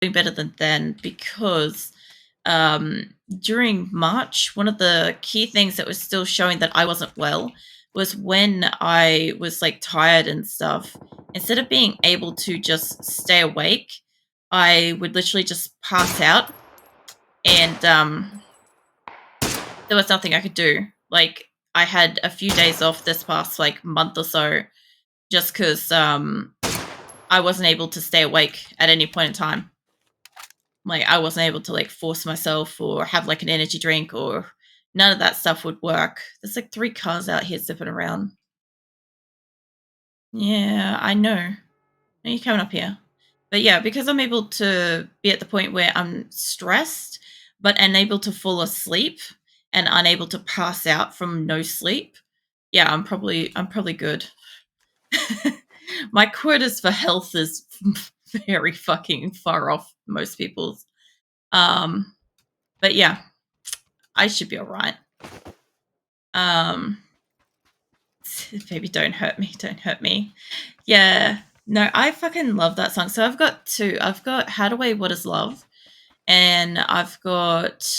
doing better than then because during March, one of the key things that was still showing that I wasn't well was when I was like tired and stuff. Instead of being able to just stay awake, I would literally just pass out, and there was nothing I could do. Like I had a few days off this past like month or so, just because I wasn't able to stay awake at any point in time. Like I wasn't able to like force myself or have like an energy drink, or none of that stuff would work. There's like 3 cars out here zipping around. Yeah, I know. Are you coming up here? But yeah, because I'm able to be at the point where I'm stressed but unable to fall asleep and unable to pass out from no sleep. Yeah, I'm probably good. My quotas for health is very fucking far off most people's. Um but yeah, I should be all right. Um, Baby, don't hurt me. Don't hurt me. Yeah. No, I fucking love that song. So I've got two. I've got How to Weigh What Is Love, and I've got.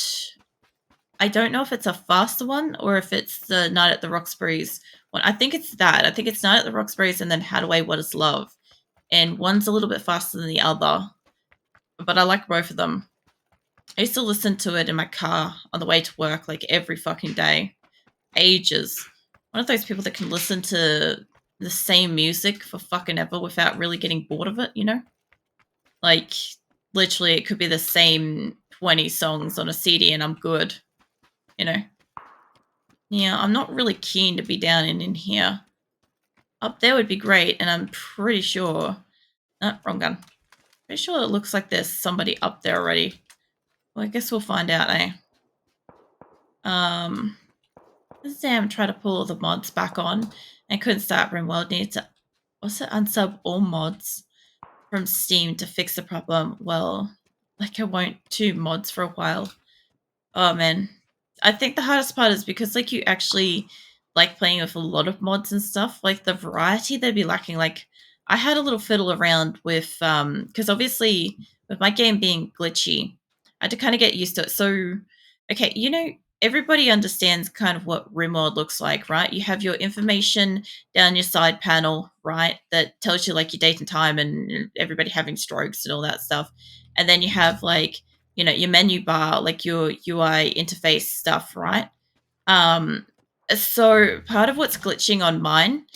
I don't know if it's a faster one or if it's the Night at the Roxbury's one. I think it's that. I think it's Night at the Roxbury's and then How to Weigh What Is Love. And one's a little bit faster than the other, but I like both of them. I used to listen to it in my car on the way to work like every fucking day. Ages. One of those people that can listen to the same music for fucking ever without really getting bored of it, you know? Like, literally, it could be the same 20 songs on a CD and I'm good, you know? Yeah, I'm not really keen to be down in here. Up there would be great, and I'm pretty sure. Wrong gun. Pretty sure it looks like there's somebody up there already. Well, I guess we'll find out, eh? Sam tried to pull all the mods back on and couldn't start RimWorld. Needed to also unsub all mods from Steam to fix the problem. Well, like I won't do mods for a while. Oh man. I think the hardest part is because like you actually like playing with a lot of mods and stuff, like the variety they'd be lacking. Like I had a little fiddle around with because obviously with my game being glitchy, I had to kind of get used to it. So okay, everybody understands kind of what RimWorld looks like, right? You have your information down your side panel, right? That tells you like your date and time and everybody having strokes and all that stuff. And then you have like your menu bar, like your UI interface stuff, right? Um, so part of what's glitching on mine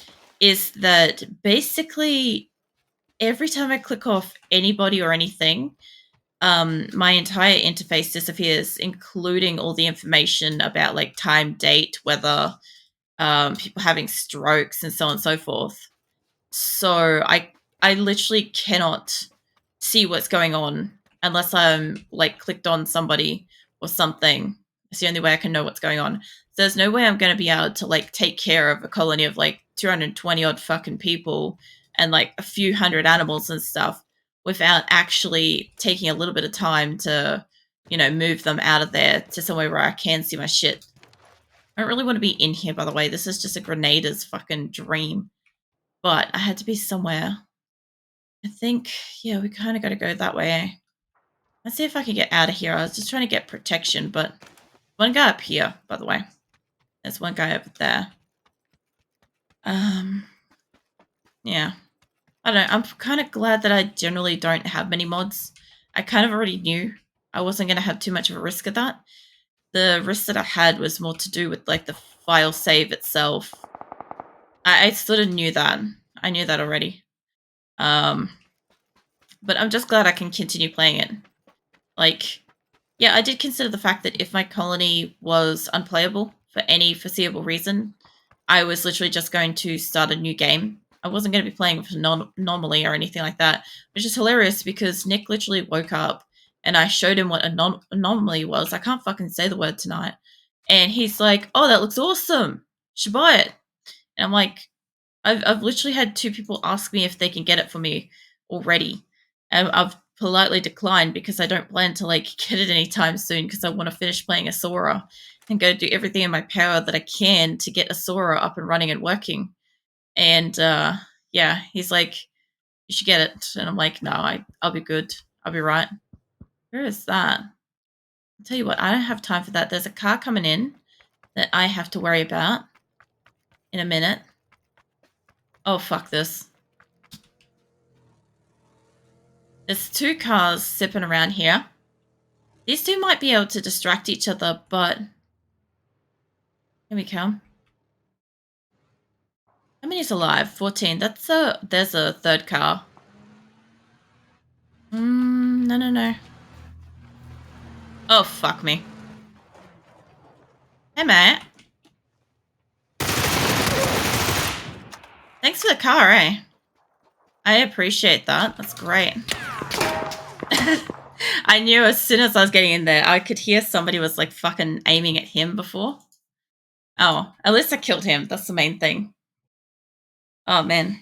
is that basically every time I click off anybody or anything, my entire interface disappears, including all the information about like time, date, weather, people having strokes, and so on and so forth. So I literally cannot see what's going on unless I'm like clicked on somebody or something. It's the only way I can know what's going on. So there's no way I'm going to be able to like take care of a colony of like 220 odd fucking people and like a few hundred animals and stuff without actually taking a little bit of time to, move them out of there to somewhere where I can see my shit. I don't really want to be in here, by the way. This is just a grenader's fucking dream. But I had to be somewhere. I think, yeah, we kind of got to go that way. Let's see if I can get out of here. I was just trying to get protection, but one guy up here, by the way. There's one guy over there. Yeah. I don't know. I'm kind of glad that I generally don't have many mods. I kind of already knew I wasn't going to have too much of a risk of that. The risk that I had was more to do with, like, the file save itself. I sort of knew that. I knew that already. But I'm just glad I can continue playing it. Like, yeah, I did consider the fact that if my colony was unplayable for any foreseeable reason, I was literally just going to start a new game. I wasn't going to be playing with anomaly or anything like that, which is hilarious because Nick literally woke up and I showed him what anomaly was. I can't fucking say the word tonight. And he's like, "Oh, that looks awesome. Should buy it." And I'm like, I've literally had 2 people ask me if they can get it for me already. And I've politely declined because I don't plan to like get it anytime soon because I want to finish playing Asura and go do everything in my power that I can to get Asura up and running and working. And yeah, he's like, "You should get it," and I'm like, "No, I'll be good. I'll be right. Where is that? I'll tell you what, I don't have time for that. There's a car coming in that I have to worry about in a minute. Oh, fuck this. There's 2 cars zipping around here. These 2 might be able to distract each other, but... Here we come. How many's alive? 14. There's a 3rd car. No. Oh, fuck me. Hey, mate. Thanks for the car, eh? I appreciate that. That's great. I knew as soon as I was getting in there, I could hear somebody was like fucking aiming at him before. Oh, at least I killed him. That's the main thing. Oh, man.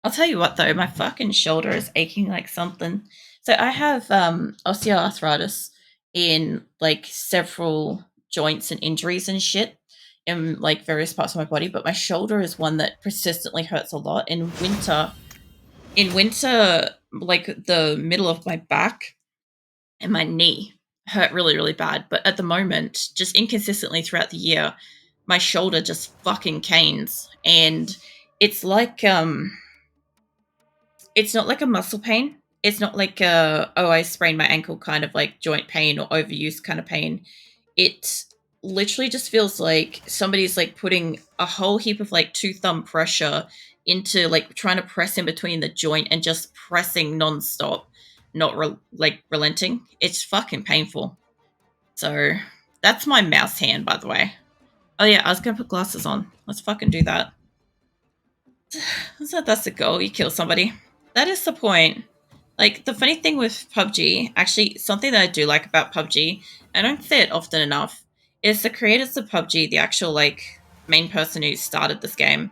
I'll tell you what, though. My fucking shoulder is aching like something. So I have osteoarthritis in like several joints and injuries and shit in like various parts of my body, but my shoulder is one that persistently hurts a lot. In winter, like the middle of my back and my knee hurt really, really bad. But at the moment, just inconsistently throughout the year, my shoulder just fucking canes. And it's like, it's not like a muscle pain. It's not like I sprained my ankle kind of like joint pain or overuse kind of pain. It literally just feels like somebody's like putting a whole heap of like 2-thumb pressure into like trying to press in between the joint and just pressing nonstop, not relenting. It's fucking painful. So that's my mouse hand, by the way. Oh yeah, I was gonna put glasses on. Let's fucking do that. So that's the goal. You kill somebody. That is the point. Like, the funny thing with PUBG, actually, something that I do like about PUBG, I don't say it often enough, is the creators of PUBG, the actual, like, main person who started this game,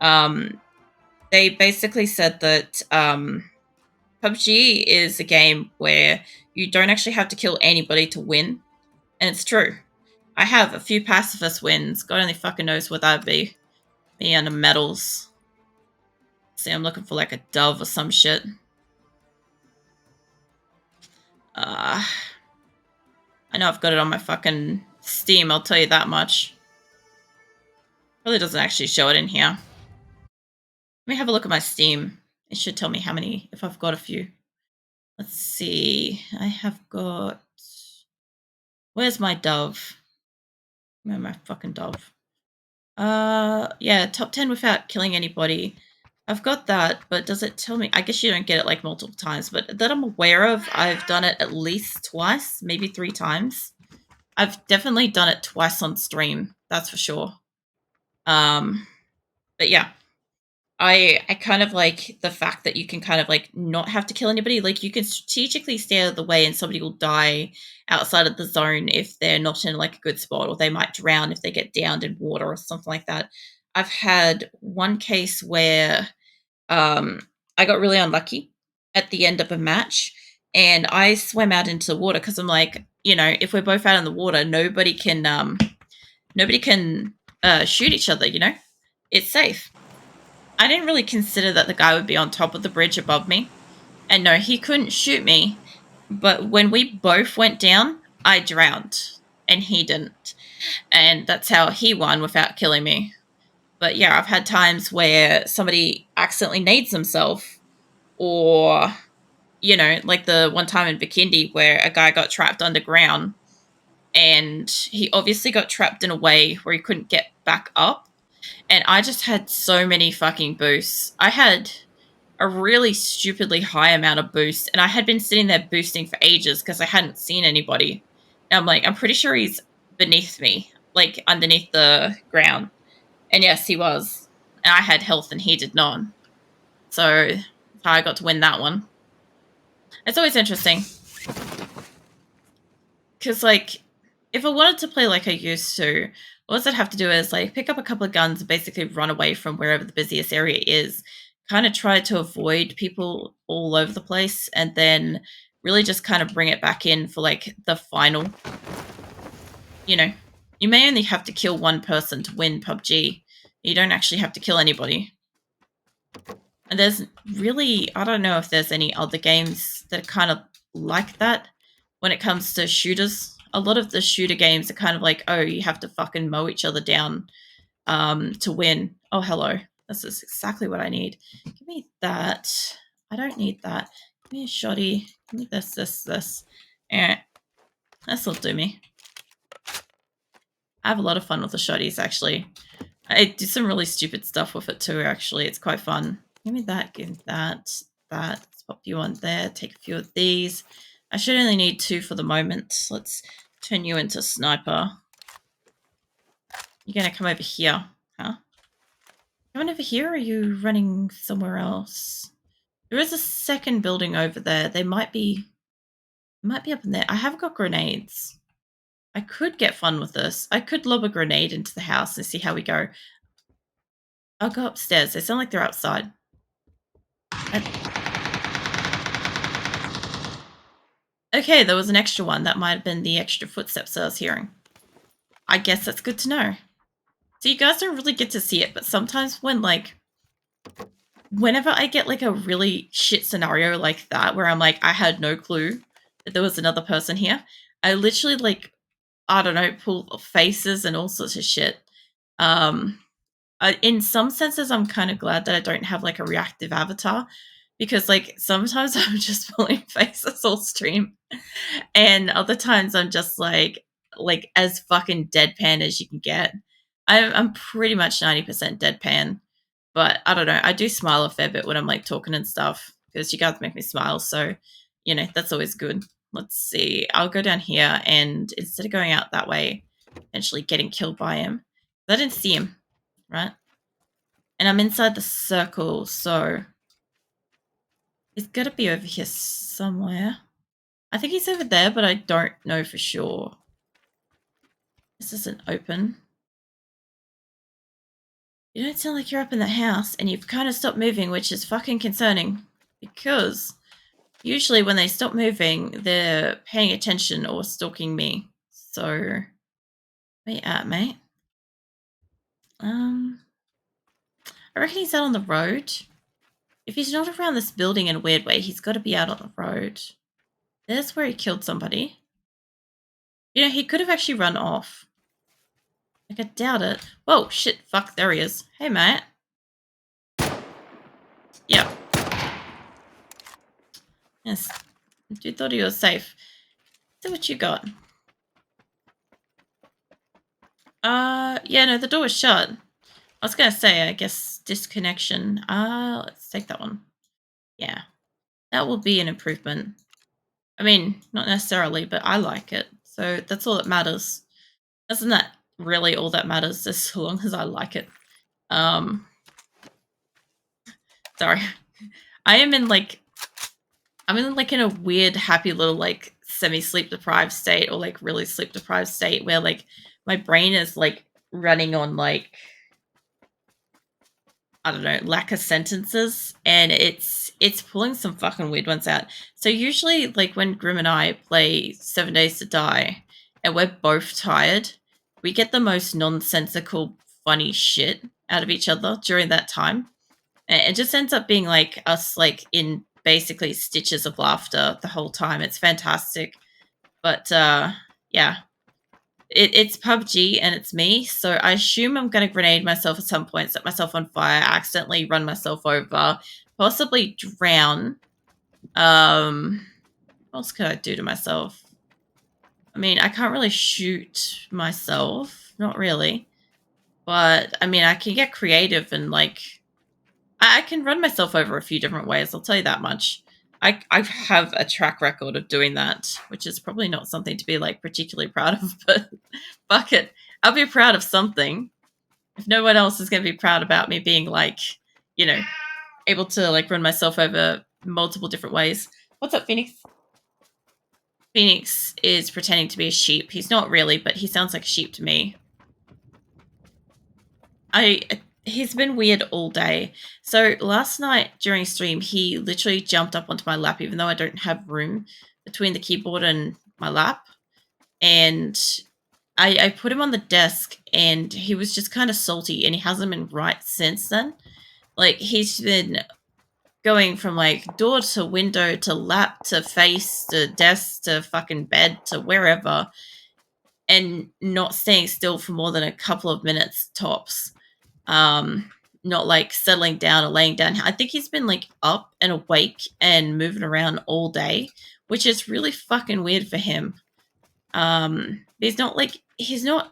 they basically said that PUBG is a game where you don't actually have to kill anybody to win. And it's true. I have a few pacifist wins. God only fucking knows what that'd be. Me and the medals. See, I'm looking for, like, a dove or some shit. I know I've got it on my fucking Steam, I'll tell you that much. Probably doesn't actually show it in here. Let me have a look at my Steam. It should tell me how many, if I've got a few. Let's see. I have got... Where's my dove? Where's my fucking dove? Yeah, top 10 without killing anybody. I've got that, but does it tell me? I guess you don't get it like multiple times, but that I'm aware of, I've done it at least twice, maybe 3 times. I've definitely done it twice on stream, that's for sure. But yeah, I kind of like the fact that you can kind of like not have to kill anybody. Like, you can strategically stay out of the way and somebody will die outside of the zone if they're not in like a good spot, or they might drown if they get downed in water or something like that. I've had one case where I got really unlucky at the end of a match, and I swam out into the water because I'm like, you know, if we're both out in the water, nobody can shoot each other, you know? It's safe. I didn't really consider that the guy would be on top of the bridge above me. And no, he couldn't shoot me. But when we both went down, I drowned. And he didn't. And that's how he won without killing me. But yeah, I've had times where somebody accidentally nades himself. Or, you know, like the one time in Bikindi where a guy got trapped underground. And he obviously got trapped in a way where he couldn't get back up. And I just had so many fucking boosts. I had a really stupidly high amount of boost, and I had been sitting there boosting for ages because I hadn't seen anybody. And I'm like, I'm pretty sure he's beneath me, like underneath the ground. And yes, he was. And I had health and he did not. So that's how I got to win that one. It's always interesting. Because, like, if I wanted to play like I used to, all I'd have to do is, like, pick up a couple of guns and basically run away from wherever the busiest area is, kind of try to avoid people all over the place, and then really just kind of bring it back in for, like, the final. You know, you may only have to kill one person to win PUBG. You don't actually have to kill anybody. And there's really, I don't know if there's any other games that are kind of like that when it comes to shooters. A lot of the shooter games are kind of like, oh, you have to fucking mow each other down to win. Oh, hello. This is exactly what I need. Give me that. I don't need that. Give me a shoddy. Give me this. Alright. This'll do me. I have a lot of fun with the shotties, actually. I do some really stupid stuff with it too, actually. It's quite fun. Give me that, give me that. Let's pop you on there. Take a few of these. I should only need 2 for the moment. Let's turn you into sniper. You're gonna come over here, huh? Coming over here, or are you running somewhere else? There is a second building over there. They might be up in there. I have got grenades. I could get fun with this. I could lob a grenade into the house and see how we go. I'll go upstairs. They sound like they're outside. Okay, there was an extra one. That might have been the extra footsteps I was hearing. I guess that's good to know. So you guys don't really get to see it, but sometimes whenever I get like a really shit scenario like that, where I'm like, I had no clue that there was another person here, I literally like, I don't know, pull faces and all sorts of shit. In some senses, I'm kind of glad that I don't have like a reactive avatar, because like sometimes I'm just pulling faces all stream, and other times I'm just like as fucking deadpan as you can get. I'm pretty much 90% deadpan, but I don't know. I do smile a fair bit when I'm like talking and stuff, because you guys make me smile, so that's always good. Let's see. I'll go down here, and instead of going out that way, eventually getting killed by him, I didn't see him, right? And I'm inside the circle, so he's got to be over here somewhere. I think he's over there, but I don't know for sure. This isn't open. You don't sound like you're up in the house, and you've kind of stopped moving, which is fucking concerning, because usually when they stop moving, they're paying attention or stalking me. So, where you at, mate? I reckon he's out on the road. If he's not around this building in a weird way, he's got to be out on the road. There's where he killed somebody. He could have actually run off. Like, I doubt it. Whoa, shit, fuck, there he is. Hey, mate. Yep. Yes. Dude thought he was safe. See what you got. Yeah, no, the door was shut. I was gonna say, I guess, disconnection. Let's take that one. Yeah. That will be an improvement. I mean, not necessarily, but I like it. So that's all that matters. Isn't that really all that matters, as long as I like it? Sorry. I'm in in a weird, happy little like semi-sleep deprived state, or like really sleep deprived state, where like my brain is like running on like, I don't know, lack of sentences, and it's pulling some fucking weird ones out. So usually, like when Grim and I play 7 Days to Die, and we're both tired, we get the most nonsensical, funny shit out of each other during that time. And it just ends up being like us, like in basically stitches of laughter the whole time. It's fantastic. But yeah. It's PUBG and it's me, so I assume I'm going to grenade myself at some point, set myself on fire, accidentally run myself over, possibly drown. What else could I do to myself? I mean, I can't really shoot myself, not really. But, I mean, I can get creative and, like, I can run myself over a few different ways, I'll tell you that much. I have a track record of doing that, which is probably not something to be like particularly proud of, but fuck it. I'll be proud of something. If no one else is going to be proud about me being like, able to like run myself over multiple different ways. What's up, Phoenix? Phoenix is pretending to be a sheep. He's not really, but he sounds like a sheep to me. He's been weird all day. So last night during stream, he literally jumped up onto my lap, even though I don't have room between the keyboard and my lap. And I put him on the desk, and he was just kind of salty, and he hasn't been right since then. Like, he's been going from like door to window to lap to face to desk to fucking bed to wherever and not staying still for more than a couple of minutes tops. Not like settling down or laying down. I think he's been like up and awake and moving around all day, which is really fucking weird for him. He's not like he's not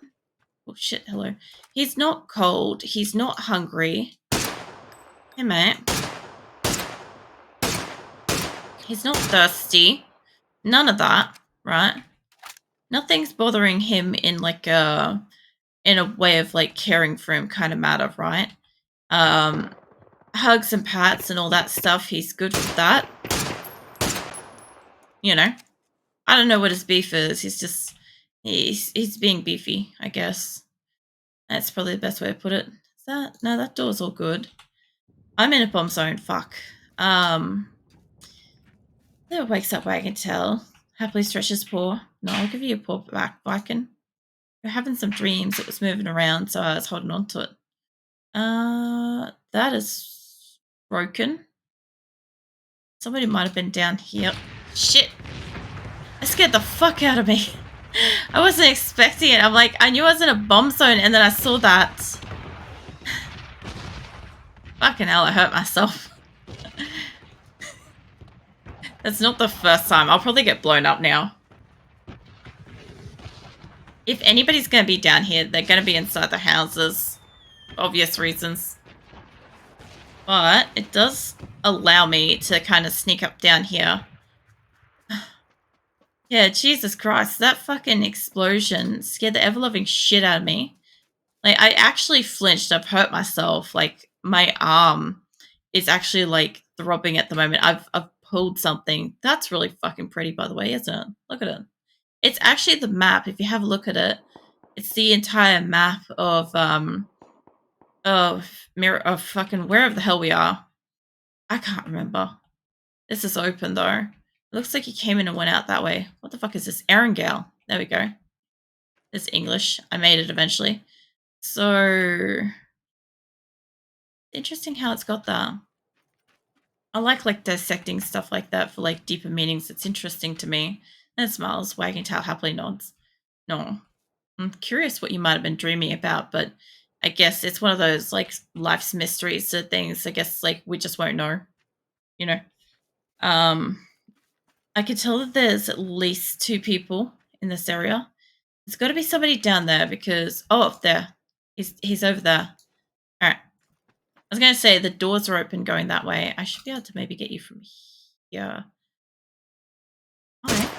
oh shit, hello. He's not cold, he's not hungry. Hey mate. He's not thirsty. None of that, right? Nothing's bothering him in like a way of like caring for him kind of matter, right? Hugs and pats and all that stuff, he's good for that. You know, I don't know what his beef is. He's being beefy, I guess. That's probably the best way to put it. Is that no? That door's all good. I'm in a bomb zone. Fuck. There wakes up wagon tail. Happily stretches paw. No, I'll give you a paw back, Viking. You're having some dreams. It was moving around, so I was holding on to it. That is broken. Somebody might have been down here. Shit! That scared the fuck out of me. I wasn't expecting it. I'm like, I knew I was in a bomb zone, and then I saw that. Fucking hell, I hurt myself. That's not the first time. I'll probably get blown up now. If anybody's going to be down here, they're going to be inside the houses. Obvious reasons. But it does allow me to kind of sneak up down here. Yeah, Jesus Christ. That fucking explosion scared the ever-loving shit out of me. Like, I actually flinched. I've hurt myself. Like, my arm is actually, like, throbbing at the moment. I've pulled something. That's really fucking pretty, by the way, isn't it? Look at it. It's actually the map. If you have a look at it, it's the entire map of fucking wherever the hell we are. I can't remember. This is open, though. It looks like he came in and went out that way. What the fuck is this? Erangel. There we go. It's English. I made it eventually. So, interesting how it's got that. I like dissecting stuff like that for like deeper meanings. It's interesting to me. And it smiles, wagging tail, happily nods. No. I'm curious what you might have been dreaming about, but I guess it's one of those like life's mysteries of things. I guess like we just won't know. You know. I can tell that there's at least 2 people in this area. There's got to be somebody down there because up there. He's over there. All right. I was going to say the doors are open going that way. I should be able to maybe get you from here. Hi.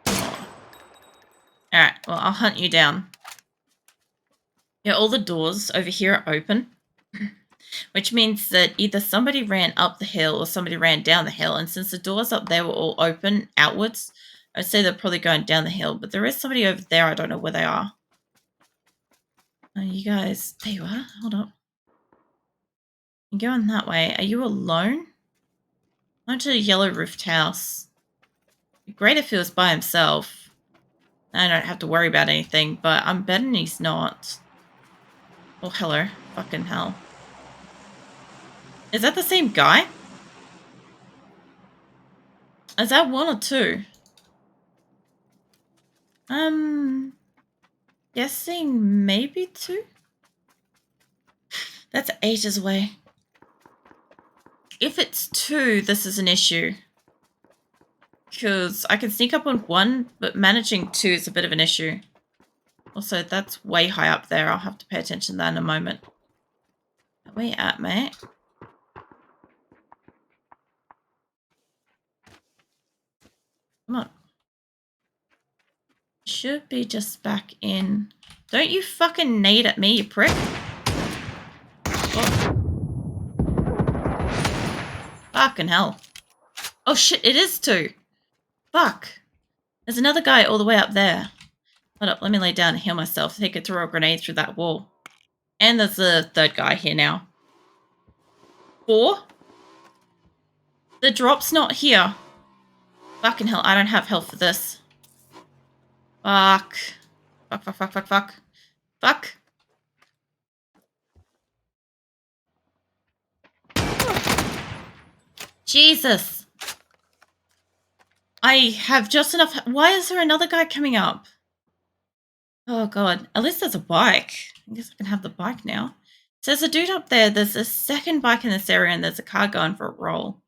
Oh. All right. Well, I'll hunt you down. Yeah, all the doors over here are open, which means that either somebody ran up the hill or somebody ran down the hill. And since the doors up there were all open outwards, I'd say they're probably going down the hill. But there is somebody over there. I don't know where they are. You guys, there you are. Hold up. You're going that way. Are you alone? I'm to a yellow roofed house. Great if he was by himself. I don't have to worry about anything, but I'm betting he's not. Oh, hello. Fucking hell. Is that the same guy? Is that 1 or 2? Guessing maybe 2? That's ages away. If it's 2, this is an issue. Because I can sneak up on 1, but managing 2 is a bit of an issue. Also, that's way high up there. I'll have to pay attention to that in a moment. Where you at, mate? Come on. Should be just back in. Don't you fucking nade at me, you prick. Oh. Fucking hell. Oh shit, it is 2. Fuck. There's another guy all the way up there. Hold up, let me lay down and heal myself. He could throw a grenade through that wall. And there's the 3rd guy here now. 4? The drop's not here. Fucking hell, I don't have health for this. Fuck. Fuck. Jesus. I have just enough. Why is there another guy coming up? Oh god. At least there's a bike. I guess I can have the bike now. So there's a dude up there. There's a second bike in this area, and there's a car going for a roll.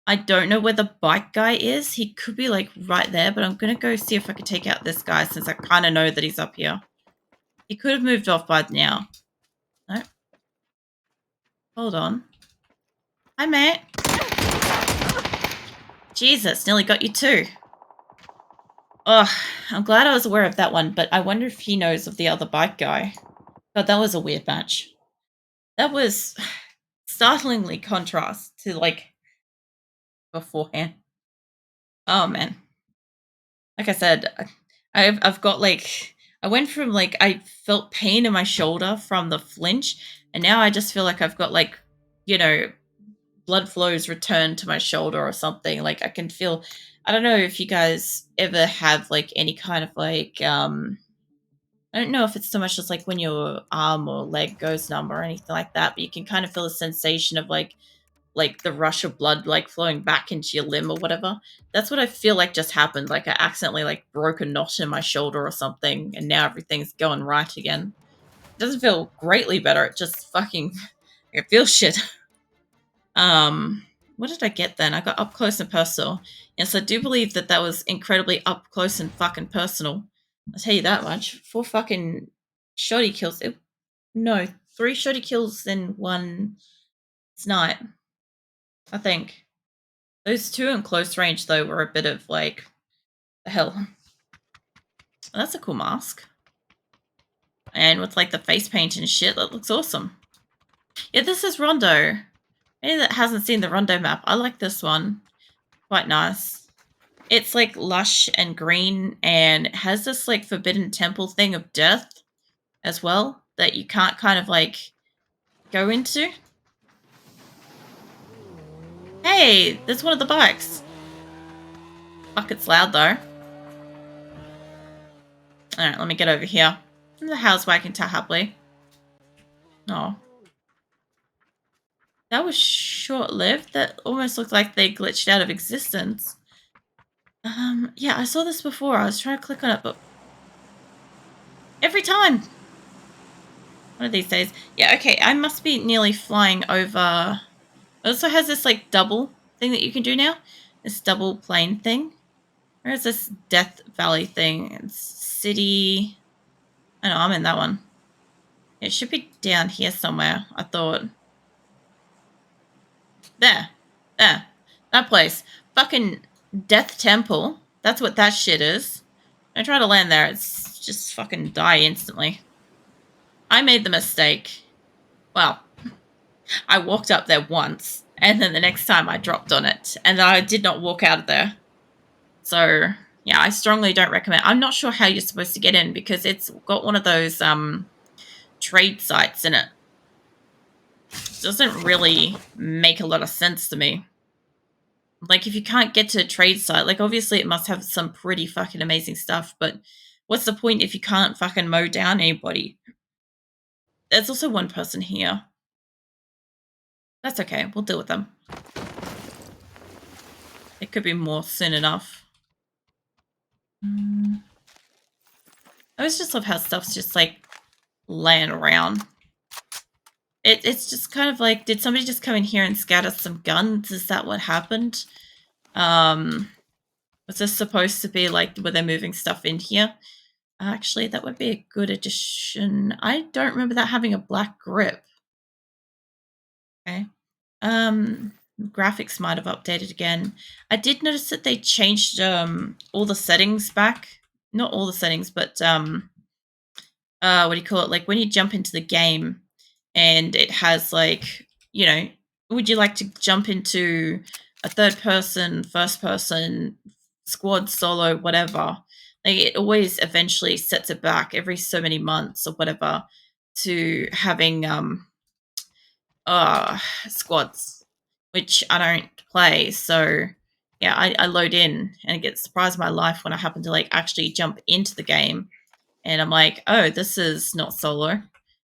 I don't know where the bike guy is. He could be like right there, but I'm gonna go see if I can take out this guy since I kind of know that he's up here. He could have moved off by now. No. Hold on. Hi, mate. Jesus, nearly got you too. Oh, I'm glad I was aware of that one, but I wonder if he knows of the other bike guy. God, that was a weird match. That was startlingly contrast to like beforehand. Oh man. Like I said, I've got like I went from like I felt pain in my shoulder from the flinch, and now I just feel like I've got like, you know, blood flows return to my shoulder or something. Like I can feel. I don't know if you guys ever have like any kind of like I don't know if it's so much as like when your arm or leg goes numb or anything like that, but you can kind of feel a sensation of like the rush of blood like flowing back into your limb or whatever. That's what I feel like just happened. Like I accidentally like broke a knot in my shoulder or something, and now everything's going right again. It doesn't feel greatly better. It just fucking it feels shit. What did I get then? I got up close and personal. Yes, I do believe that that was incredibly up close and fucking personal. I'll tell you that much. 4 fucking shoddy kills. No, 3 shoddy kills in one night, I think. Those 2 in close range, though, were a bit of, like, the hell. That's a cool mask. And with, like, the face paint and shit, that looks awesome. Yeah, this is Rondo. Anyone that hasn't seen the Rondo map, I like this one. Quite nice. It's, like, lush and green, and it has this, like, forbidden temple thing of death as well that you can't kind of, like, go into. Hey, there's one of the bikes. Fuck, it's loud, though. Alright, let me get over here. The house where I can tell happily. Oh. That was short-lived. That almost looked like they glitched out of existence. Yeah, I saw this before. I was trying to click on it, but every time. One of these days. Yeah, okay, I must be nearly flying over. It also has this, like, double thing that you can do now. This double plane thing. Where is this Death Valley thing? It's city. I know, I'm in that one. It should be down here somewhere, I thought. There. There. That place. Fucking Death Temple. That's what that shit is. I try to land there, it's just fucking die instantly. I made the mistake. Well, I walked up there once, and then the next time I dropped on it, and I did not walk out of there. So, yeah, I strongly don't recommend. I'm not sure how you're supposed to get in, because it's got one of those, trade sites in it. Doesn't really make a lot of sense to me. Like, if you can't get to a trade site, like, obviously it must have some pretty fucking amazing stuff, but what's the point if you can't fucking mow down anybody? There's also one person here. That's okay, we'll deal with them. It could be more soon enough. I always just love how stuff's just, like, laying around. It's just kind of like, did somebody just come in here and scatter some guns? Is that what happened? Was this supposed to be like where they're moving stuff in here? Actually, that would be a good addition. I don't remember that having a black grip. Okay. Graphics might have updated again. I did notice that they changed all the settings back. Not all the settings, but what do you call it? Like when you jump into the game and it has like, you know, would you like to jump into a third person, first person, squad, solo, whatever? Like it always eventually sets it back every so many months or whatever to having squads, which I don't play. So yeah, I load in and I get surprised my life when I happen to like actually jump into the game and I'm like, oh, this is not solo.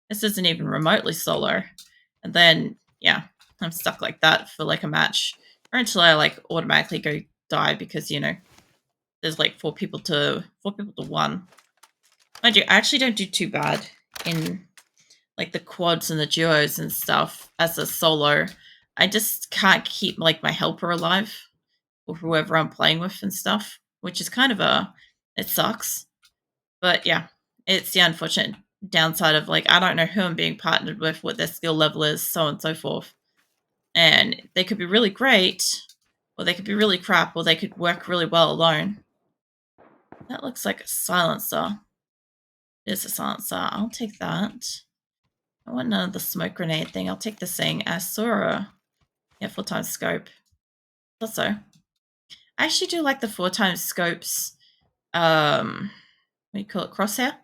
This isn't even remotely solo. And then, yeah, I'm stuck like that for like a match or until I like automatically go die because, there's like four people to one. Mind you, I actually don't do too bad in like the quads and the duos and stuff as a solo. I just can't keep like my helper alive or whoever I'm playing with and stuff, which is kind of it sucks. But yeah, it's the unfortunate downside of like I don't know who I'm being partnered with, what their skill level is, so on and so forth. And they could be really great, or they could be really crap, or they could work really well alone. That looks like a silencer. It is a silencer. I'll take that. I want none of the smoke grenade thing. I'll take this thing. I saw a 4x scope. Also, I actually do like the 4x scopes. What do you call it? Crosshair?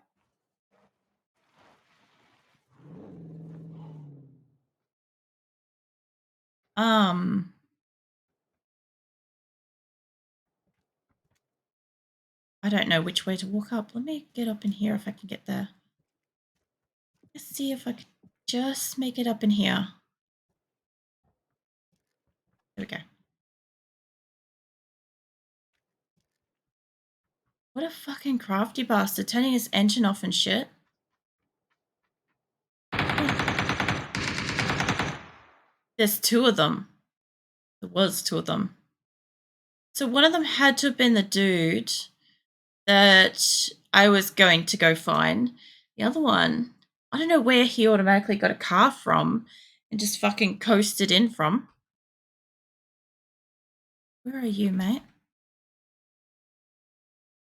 I don't know which way to walk up. Let me get up in here if I can get there. Let's see if I can just make it up in here. There we go. What a fucking crafty bastard, turning his engine off and shit. There's two of them. There was two of them. So one of them had to have been the dude that I was going to go find. The other one, I don't know where he automatically got a car from and just fucking coasted in from. Where are you, mate?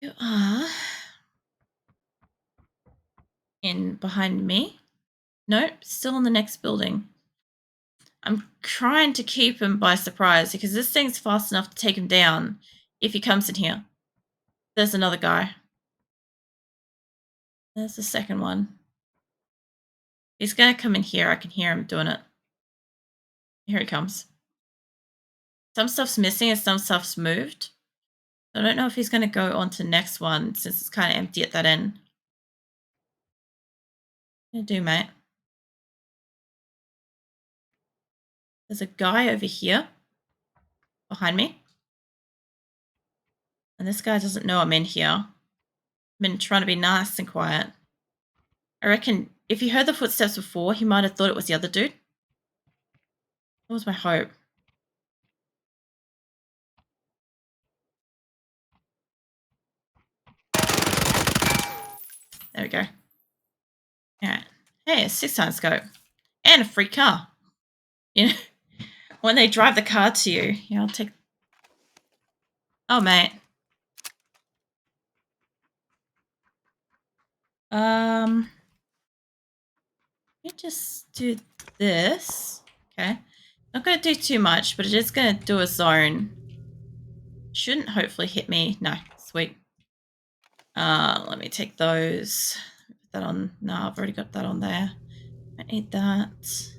You are in behind me. Nope, still in the next building. I'm trying to keep him by surprise because this thing's fast enough to take him down if he comes in here. There's another guy. There's the second one. He's going to come in here. I can hear him doing it. Here he comes. Some stuff's missing and some stuff's moved. I don't know if he's going to go on to the next one since it's kind of empty at that end. What do you do, mate? There's a guy over here behind me. And this guy doesn't know I'm in here. I've been trying to be nice and quiet. I reckon if he heard the footsteps before, he might have thought it was the other dude. That was my hope. There we go. Alright. Hey, a 6x scope. And a free car. You know, when they drive the car to you, I'll take... Oh, mate. Let me just do this. Okay. Not going to do too much, but it is going to do a zone. Shouldn't hopefully hit me. No, sweet. Let me take those. Put that on. No, I've already got that on there. I need that.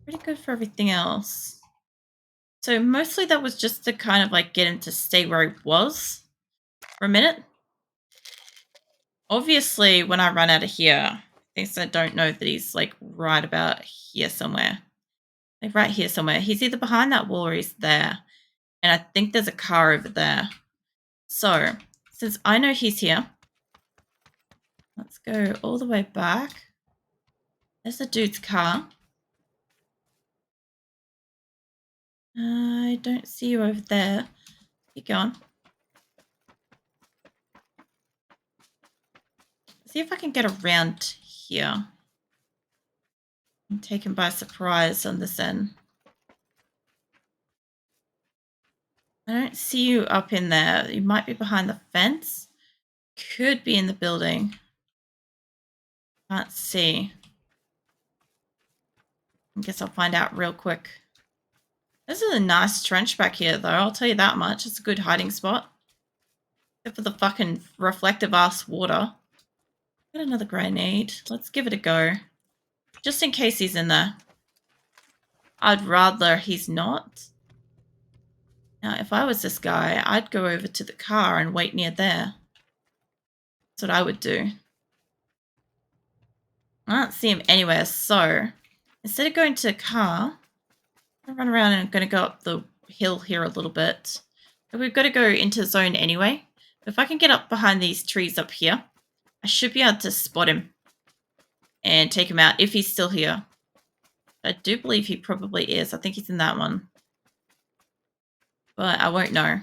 Pretty good for everything else. So mostly that was just to kind of like get him to stay where he was for a minute. Obviously, when I run out of here, things I don't know that he's like right about here somewhere. Like right here somewhere. He's either behind that wall or he's there. And I think there's a car over there. So, since I know he's here, let's go all the way back. There's the dude's car. I don't see you over there. Keep going. See if I can get around here. I'm taken by surprise on this end. I don't see you up in there. You might be behind the fence. Could be in the building. Can't see. I guess I'll find out real quick. This is a nice trench back here, though. I'll tell you that much. It's a good hiding spot. Except for the fucking reflective ass water. Got another grenade. Let's give it a go. Just in case he's in there. I'd rather he's not. Now, if I was this guy, I'd go over to the car and wait near there. That's what I would do. I don't see him anywhere, so instead of going to the car, I'm going to run around and I'm going to go up the hill here a little bit. we've got to go into zone anyway. If I can get up behind these trees up here, I should be able to spot him and take him out if he's still here. I do believe he probably is. I think he's in that one. But I won't know.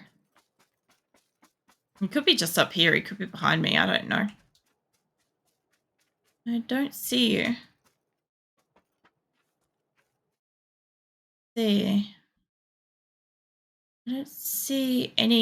He could be just up here. He could be behind me. I don't know. I don't see you. There. I don't see any